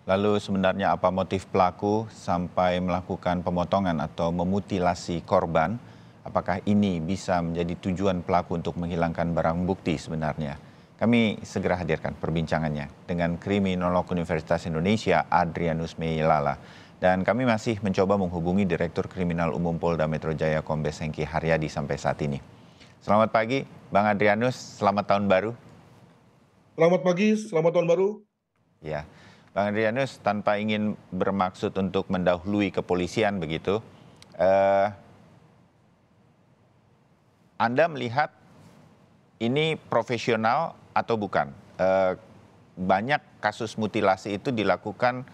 Lalu sebenarnya apa motif pelaku sampai melakukan pemotongan atau memutilasi korban? Apakah ini bisa menjadi tujuan pelaku untuk menghilangkan barang bukti sebenarnya? Kami segera hadirkan perbincangannya dengan kriminolog Universitas Indonesia Adrianus Meilala. Dan kami masih mencoba menghubungi Direktur Kriminal Umum Polda Metro Jaya Kombes Hengki Haryadi sampai saat ini. Selamat pagi, Bang Adrianus. Selamat tahun baru. Selamat pagi, selamat tahun baru. Ya, Bang Adrianus, tanpa ingin bermaksud untuk mendahului kepolisian begitu, eh, Anda melihat ini profesional atau bukan? Banyak kasus mutilasi itu dilakukan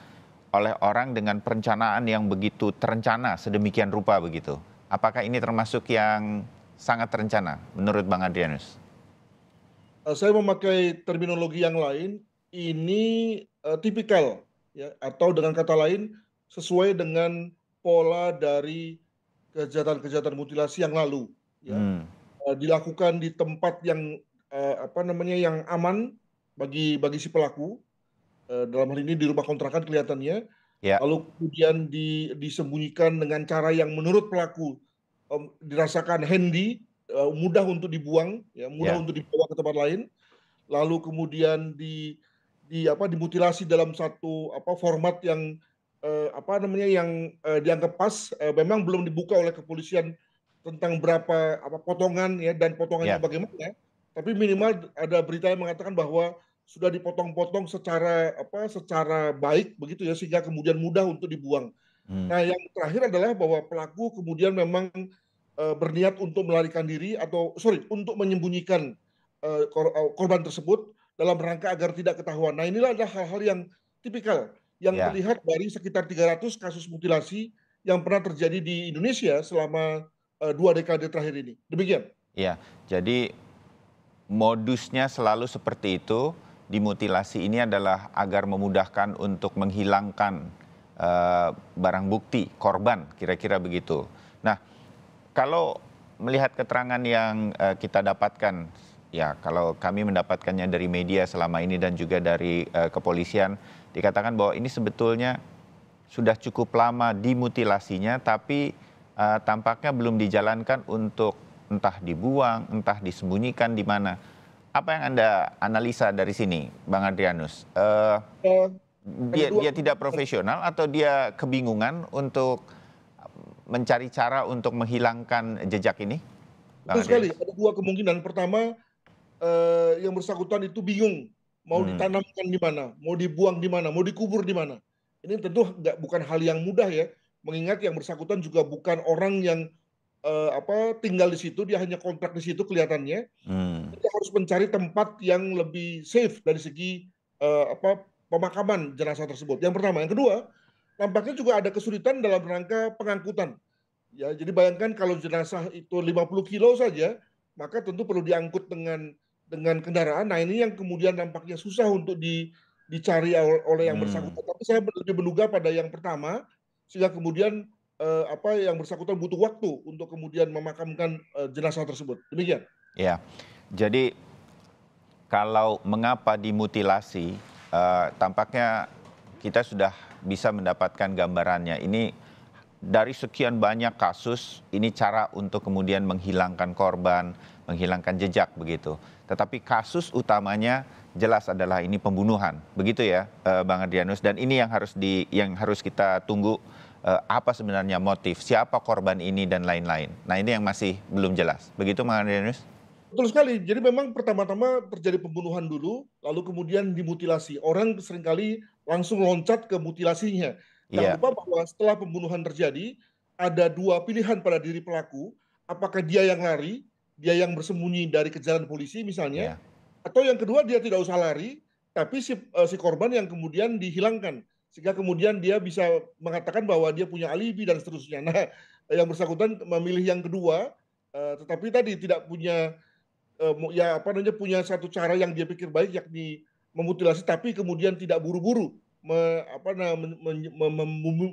oleh orang dengan perencanaan yang begitu terencana, sedemikian rupa begitu. Apakah ini termasuk yang sangat terencana menurut Bang Adrianus? Saya memakai terminologi yang lain, ini tipikal, ya, atau dengan kata lain sesuai dengan pola dari kejahatan-kejahatan mutilasi yang lalu, ya. Hmm, Dilakukan di tempat yang yang aman bagi si pelaku, dalam hal ini di rumah kontrakan kelihatannya, ya, lalu kemudian disembunyikan dengan cara yang menurut pelaku dirasakan handy, mudah untuk dibuang, ya, mudah ya, untuk dibawa ke tempat lain, lalu kemudian dimutilasi dalam satu format yang dianggap pas, memang belum dibuka oleh kepolisian tentang berapa potongan, ya, dan potongannya ya. bagaimana, tapi minimal ada berita yang mengatakan bahwa sudah dipotong-potong secara baik begitu ya, sehingga kemudian mudah untuk dibuang. Hmm. Nah, yang terakhir adalah bahwa pelaku kemudian memang berniat untuk melarikan diri atau untuk menyembunyikan korban tersebut dalam rangka agar tidak ketahuan. Nah, inilah adalah hal-hal yang tipikal yang Ya. terlihat dari sekitar 300 kasus mutilasi yang pernah terjadi di Indonesia selama 2 dekade terakhir ini. Demikian. Iya, jadi modusnya selalu seperti itu. Dimutilasi ini adalah agar memudahkan untuk menghilangkan barang bukti korban, kira-kira begitu. Nah, kalau melihat keterangan yang kita dapatkan, ya kalau kami mendapatkannya dari media selama ini dan juga dari kepolisian, dikatakan bahwa ini sebetulnya sudah cukup lama dimutilasinya, tapi tampaknya belum dijalankan untuk entah dibuang, entah disembunyikan di mana. Apa yang Anda analisa dari sini, Bang Adrianus? Eh, ada Dia dua dia tidak kemungkinan. profesional atau dia kebingungan untuk mencari cara untuk menghilangkan jejak ini, Betul Bang sekali, Adrianus? ada dua kemungkinan. Pertama, yang bersangkutan itu bingung mau Hmm, ditanamkan di mana, mau dibuang di mana, mau dikubur di mana. Ini tentu bukan hal yang mudah ya, mengingat yang bersangkutan juga bukan orang yang tinggal di situ, dia hanya kontrak di situ kelihatannya. hmm, Kita harus mencari tempat yang lebih safe dari segi pemakaman jenazah tersebut. Yang pertama, yang kedua, nampaknya juga ada kesulitan dalam rangka pengangkutan. Ya, jadi bayangkan kalau jenazah itu 50 kilo saja, maka tentu perlu diangkut dengan kendaraan. Nah, ini yang kemudian nampaknya susah untuk dicari oleh yang hmm. bersangkutan. Tapi saya lebih menduga pada yang pertama, sehingga kemudian yang bersangkutan butuh waktu untuk kemudian memakamkan jenazah tersebut. Demikian. Ya, jadi kalau mengapa dimutilasi, tampaknya kita sudah bisa mendapatkan gambarannya. Ini dari sekian banyak kasus, ini cara untuk kemudian menghilangkan korban, menghilangkan jejak begitu. Tetapi kasus utamanya jelas adalah ini pembunuhan, begitu ya, Bang Adrianus. Dan ini yang harus kita tunggu, apa sebenarnya motif, siapa korban ini dan lain-lain. Nah, ini yang masih belum jelas. Begitu, Bang Adrianus? Betul sekali. Jadi memang pertama-tama terjadi pembunuhan dulu, lalu kemudian dimutilasi. Orang seringkali langsung loncat ke mutilasinya. Jangan Iya, lupa bahwa setelah pembunuhan terjadi, ada dua pilihan pada diri pelaku. Apakah dia yang lari, dia yang bersembunyi dari kejaran polisi misalnya, iya. atau yang kedua dia tidak usah lari, tapi si korban yang kemudian dihilangkan. Sehingga kemudian dia bisa mengatakan bahwa dia punya alibi dan seterusnya. Nah, yang bersangkutan memilih yang kedua, tetapi tadi tidak punya punya satu cara yang dia pikir baik, yakni memutilasi, tapi kemudian tidak buru-buru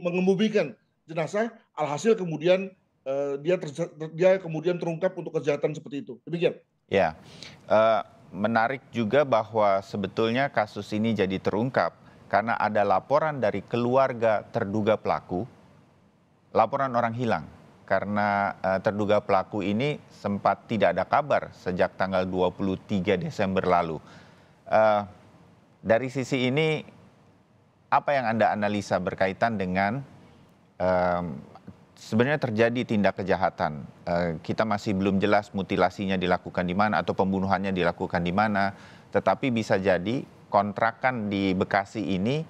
mengemumikan jenazah, alhasil kemudian dia kemudian terungkap untuk kejahatan seperti itu. Demikian. Ya, menarik juga bahwa sebetulnya kasus ini jadi terungkap karena ada laporan dari keluarga terduga pelaku, laporan orang hilang. Karena terduga pelaku ini sempat tidak ada kabar sejak tanggal 23 Desember lalu. Dari sisi ini, apa yang Anda analisa berkaitan dengan sebenarnya terjadi tindak kejahatan? Kita masih belum jelas mutilasinya dilakukan di mana atau pembunuhannya dilakukan di mana, tetapi bisa jadi kontrakan di Bekasi ini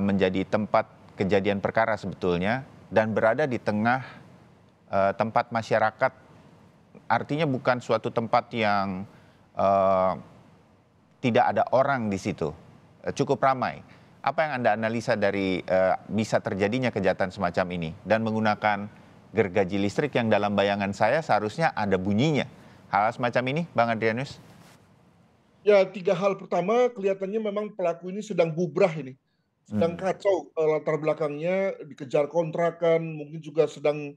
menjadi tempat kejadian perkara sebetulnya dan berada di tengah tempat masyarakat, artinya bukan suatu tempat yang tidak ada orang di situ, cukup ramai. Apa yang Anda analisa dari bisa terjadinya kejahatan semacam ini dan menggunakan gergaji listrik yang dalam bayangan saya seharusnya ada bunyinya. Hal semacam ini, Bang Adrianus? Ya, 3 hal. Pertama, kelihatannya memang pelaku ini sedang bubrah ini. Sedang kacau latar belakangnya, dikejar kontrakan, mungkin juga sedang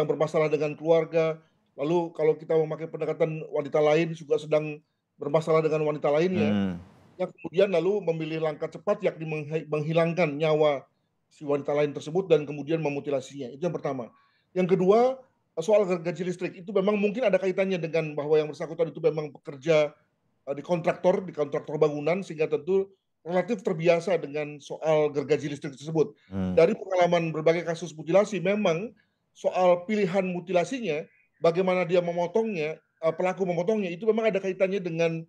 bermasalah dengan keluarga. Lalu kalau kita memakai pendekatan wanita lain juga sedang bermasalah dengan wanita lainnya. Yang kemudian lalu memilih langkah cepat yakni menghilangkan nyawa si wanita lain tersebut dan kemudian memutilasinya. Itu yang pertama. Yang kedua, soal gergaji listrik itu memang mungkin ada kaitannya dengan bahwa yang bersangkutan itu memang bekerja di kontraktor bangunan, sehingga tentu relatif terbiasa dengan soal gergaji listrik tersebut. Dari pengalaman berbagai kasus mutilasi, memang soal pilihan mutilasinya, bagaimana dia memotongnya, pelaku memotongnya, itu memang ada kaitannya dengan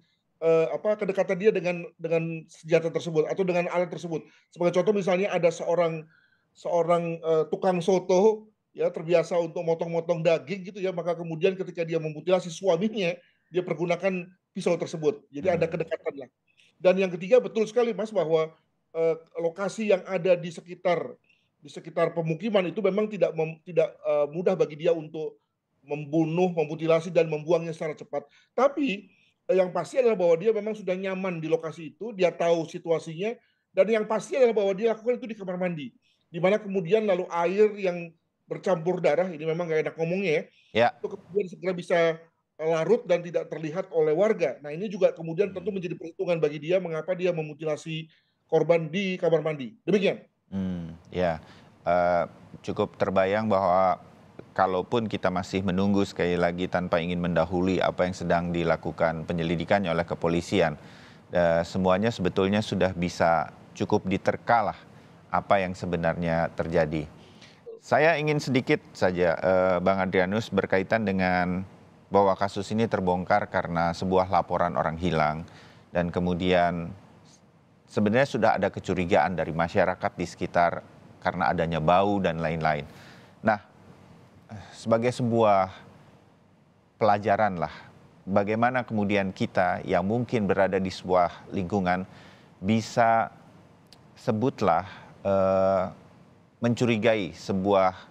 kedekatan dia dengan senjata tersebut atau dengan alat tersebut. Sebagai contoh misalnya ada seorang tukang soto ya terbiasa untuk motong-motong daging gitu ya, maka kemudian ketika dia memutilasi suaminya, dia pergunakan pisau tersebut. Jadi ada kedekatan lah. Dan yang ketiga, betul sekali Mas bahwa lokasi yang ada di sekitar pemukiman itu memang tidak mudah bagi dia untuk membunuh, memutilasi dan membuangnya secara cepat. Tapi yang pasti adalah bahwa dia memang sudah nyaman di lokasi itu, dia tahu situasinya, dan yang pasti adalah bahwa dia lakukan itu di kamar mandi, di mana kemudian lalu air yang bercampur darah, ini memang nggak enak ngomongnya ya, itu kemudian segera bisa larut dan tidak terlihat oleh warga. Nah ini juga kemudian tentu menjadi perhitungan bagi dia mengapa dia memutilasi korban di kamar mandi. Demikian. Ya, cukup terbayang bahwa kalaupun kita masih menunggu sekali lagi tanpa ingin mendahului apa yang sedang dilakukan penyelidikannya oleh kepolisian, semuanya sebetulnya sudah bisa cukup diterkalah apa yang sebenarnya terjadi. Saya ingin sedikit saja, Bang Adrianus, berkaitan dengan bahwa kasus ini terbongkar karena sebuah laporan orang hilang dan kemudian sebenarnya sudah ada kecurigaan dari masyarakat di sekitar karena adanya bau dan lain-lain. Nah, sebagai sebuah pelajaran lah, bagaimana kemudian kita yang mungkin berada di sebuah lingkungan bisa sebutlah mencurigai sebuah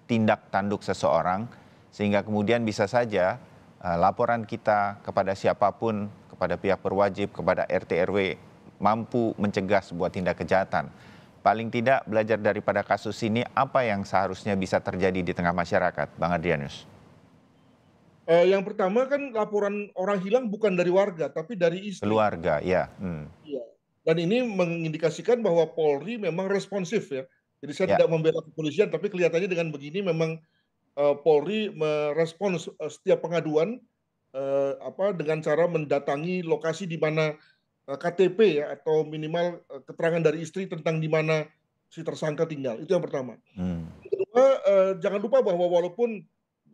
tindak tanduk seseorang, sehingga kemudian bisa saja laporan kita kepada siapapun, kepada pihak berwajib, kepada RT RW mampu mencegah sebuah tindak kejahatan. Paling tidak belajar daripada kasus ini, apa yang seharusnya bisa terjadi di tengah masyarakat, Bang Adrianus? Yang pertama kan laporan orang hilang bukan dari warga, tapi dari istri. Keluarga, ya. Iya. Dan ini mengindikasikan bahwa Polri memang responsif ya. Jadi saya tidak membela kepolisian, tapi kelihatannya dengan begini memang Polri merespons setiap pengaduan dengan cara mendatangi lokasi di mana KTP ya atau minimal keterangan dari istri tentang di mana si tersangka tinggal. Itu yang pertama. Yang kedua, jangan lupa bahwa walaupun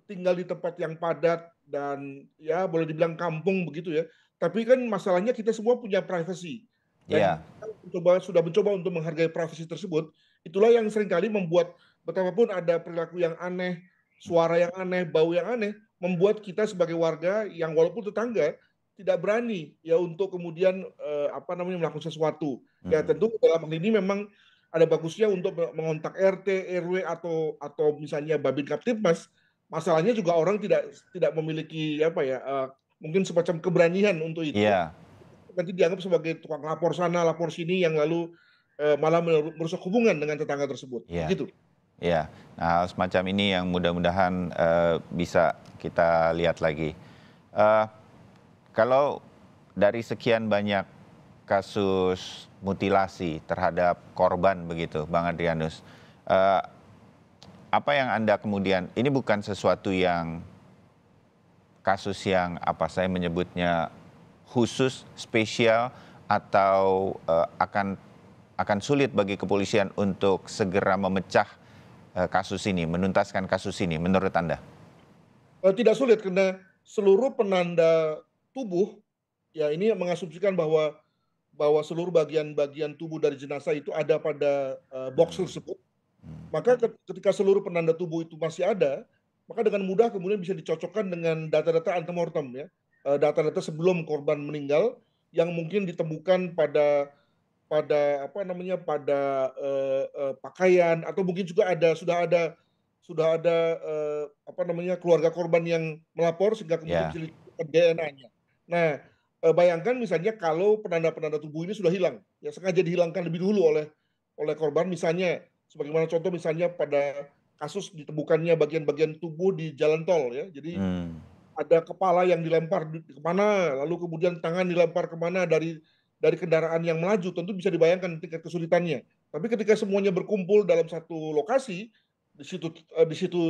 tinggal di tempat yang padat dan ya boleh dibilang kampung begitu ya, tapi kan masalahnya kita semua punya privasi. Dan kita sudah mencoba untuk menghargai privasi tersebut. Itulah yang seringkali membuat betapapun ada perilaku yang aneh, suara yang aneh, bau yang aneh, membuat kita sebagai warga yang walaupun tetangga tidak berani ya untuk kemudian melakukan sesuatu. Ya tentu dalam hal ini memang ada bagusnya untuk mengontak RT, RW atau misalnya Babin Kaptipmas. Masalahnya juga orang tidak memiliki mungkin semacam keberanian untuk itu. Nanti dianggap sebagai tukang lapor sana, lapor sini yang lalu malah merusak hubungan dengan tetangga tersebut. Gitu. Ya, nah, hal semacam ini yang mudah-mudahan bisa kita lihat lagi. Kalau dari sekian banyak kasus mutilasi terhadap korban begitu, Bang Adrianus. Eh, Apa yang Anda kemudian, ini bukan sesuatu yang kasus yang apa saya menyebutnya khusus, spesial, atau akan sulit bagi kepolisian untuk segera memecah kasus ini, menuntaskan kasus ini, menurut Anda? Tidak sulit karena seluruh penanda tubuh, ya ini mengasumsikan bahwa seluruh bagian-bagian tubuh dari jenazah itu ada pada box Hmm. tersebut. Maka ketika seluruh penanda tubuh itu masih ada, maka dengan mudah kemudian bisa dicocokkan dengan data-data antemortem ya, data-data sebelum korban meninggal yang mungkin ditemukan pada pada apa namanya pada pakaian atau mungkin juga sudah ada apa namanya keluarga korban yang melapor sehingga kemudian Ya, bisa ditemukan DNA-nya. Nah, bayangkan misalnya kalau penanda-penanda tubuh ini sudah hilang, ya sengaja dihilangkan lebih dulu oleh korban, misalnya sebagaimana contoh misalnya pada kasus ditemukannya bagian-bagian tubuh di jalan tol ya, jadi hmm, ada kepala yang dilempar kemana, lalu kemudian tangan dilempar kemana dari kendaraan yang melaju, tentu bisa dibayangkan tingkat kesulitannya. Tapi ketika semuanya berkumpul dalam satu lokasi, di situ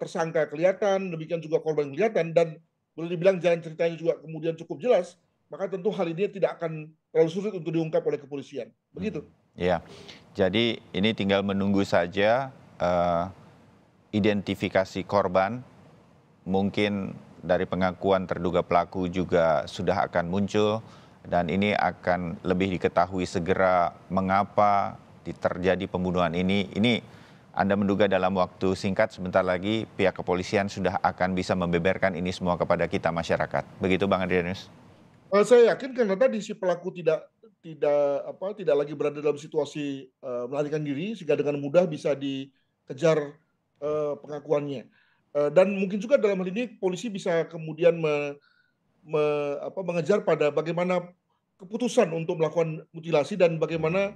tersangka kelihatan, demikian juga korban kelihatan, dan boleh dibilang jalan ceritanya juga kemudian cukup jelas, maka tentu hal ini tidak akan terlalu sulit untuk diungkap oleh kepolisian. Begitu. ya. Jadi ini tinggal menunggu saja identifikasi korban, mungkin dari pengakuan terduga pelaku juga sudah akan muncul, dan ini akan lebih diketahui segera mengapa terjadi pembunuhan ini. Ini Anda menduga dalam waktu singkat, sebentar lagi pihak kepolisian sudah akan bisa membeberkan ini semua kepada kita masyarakat. Begitu Bang Adrianus? Saya yakin karena tadi si pelaku tidak lagi berada dalam situasi melarikan diri sehingga dengan mudah bisa dikejar pengakuannya. Dan mungkin juga dalam hal ini polisi bisa kemudian mengejar pada bagaimana keputusan untuk melakukan mutilasi dan bagaimana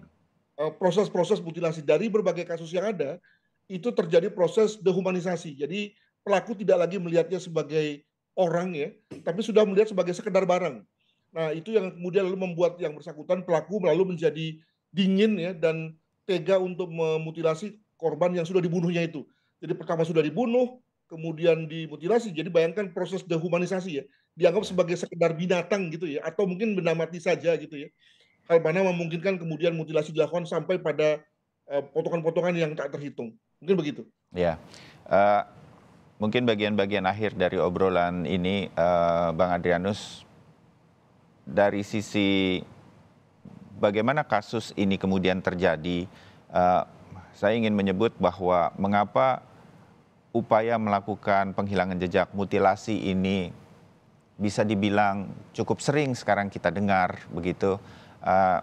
proses-proses mutilasi dari berbagai kasus yang ada itu terjadi proses dehumanisasi. Jadi pelaku tidak lagi melihatnya sebagai orang ya, tapi sudah melihat sebagai sekedar barang. Nah, itu yang kemudian lalu membuat yang bersangkutan pelaku lalu menjadi dingin ya dan tega untuk memutilasi korban yang sudah dibunuhnya itu. Jadi pertama sudah dibunuh, kemudian dimutilasi. Jadi bayangkan proses dehumanisasi ya, dianggap Ya. sebagai sekedar binatang gitu ya, atau mungkin benda mati saja gitu ya. Hal mana memungkinkan kemudian mutilasi dilakukan sampai pada potongan-potongan yang tak terhitung. Mungkin begitu. Ya, Eh, mungkin bagian-bagian akhir dari obrolan ini, Bang Adrianus, dari sisi bagaimana kasus ini kemudian terjadi, saya ingin menyebut bahwa mengapa upaya melakukan penghilangan jejak mutilasi ini bisa dibilang cukup sering sekarang kita dengar begitu. Eh,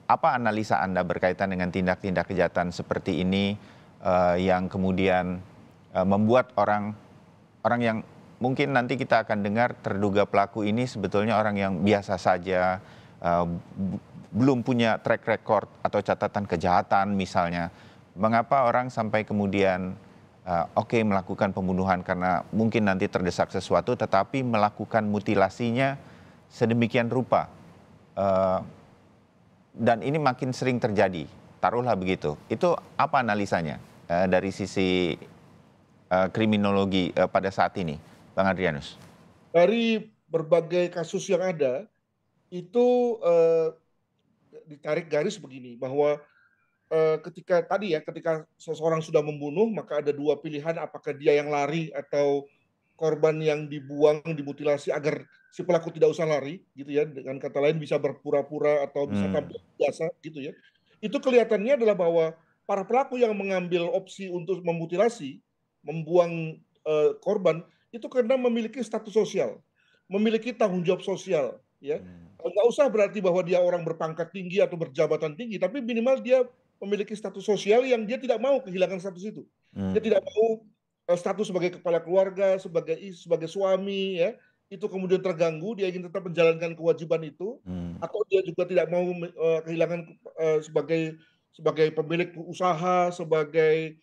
Apa analisa Anda berkaitan dengan tindak-tindak kejahatan seperti ini yang kemudian membuat orang yang mungkin nanti kita akan dengar terduga pelaku ini sebetulnya orang yang biasa saja, eh, belum punya track record atau catatan kejahatan misalnya. Mengapa orang sampai kemudian oke melakukan pembunuhan karena mungkin nanti terdesak sesuatu, tetapi melakukan mutilasinya sedemikian rupa. Eh, dan ini makin sering terjadi, taruhlah begitu. Itu apa analisanya dari sisi kriminologi pada saat ini, Bang Adrianus? Dari berbagai kasus yang ada, itu ditarik garis begini, bahwa ketika seseorang sudah membunuh, maka ada dua pilihan, apakah dia yang lari atau korban yang dibuang, dimutilasi agar si pelaku tidak usah lari, gitu ya. Dengan kata lain bisa berpura-pura atau bisa Hmm, tampil biasa, gitu ya. Itu kelihatannya adalah bahwa para pelaku yang mengambil opsi untuk memutilasi, membuang korban, itu karena memiliki status sosial, memiliki tanggung jawab sosial, ya. Nggak usah berarti bahwa dia orang berpangkat tinggi atau berjabatan tinggi, tapi minimal dia memiliki status sosial yang dia tidak mau kehilangan status itu. Dia hmm, tidak mau status sebagai kepala keluarga, sebagai suami, ya, itu kemudian terganggu, dia ingin tetap menjalankan kewajiban itu, hmm, atau dia juga tidak mau kehilangan sebagai pemilik usaha, sebagai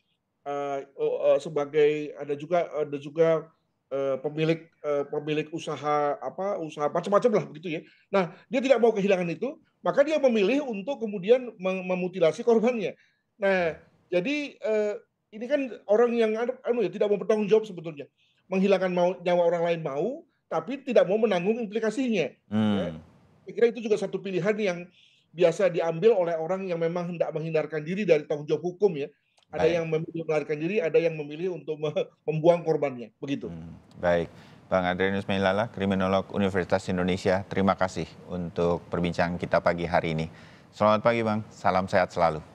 ada juga pemilik usaha usaha macam-macam lah begitu ya. Nah, dia tidak mau kehilangan itu, maka dia memilih untuk kemudian memutilasi korbannya. Nah, jadi ini kan orang yang ya tidak mau bertanggung jawab sebetulnya. Menghilangkan nyawa orang lain mau, tapi tidak mau menanggung implikasinya. Ya, Hmm, saya kira itu juga satu pilihan yang biasa diambil oleh orang yang memang hendak menghindarkan diri dari tanggung jawab hukum ya. Ada baik. yang memilih melarikan diri, ada yang memilih untuk membuang korbannya, begitu. Baik, Bang Adrianus Meilala, kriminolog Universitas Indonesia, terima kasih untuk perbincangan kita pagi hari ini. Selamat pagi Bang, salam sehat selalu.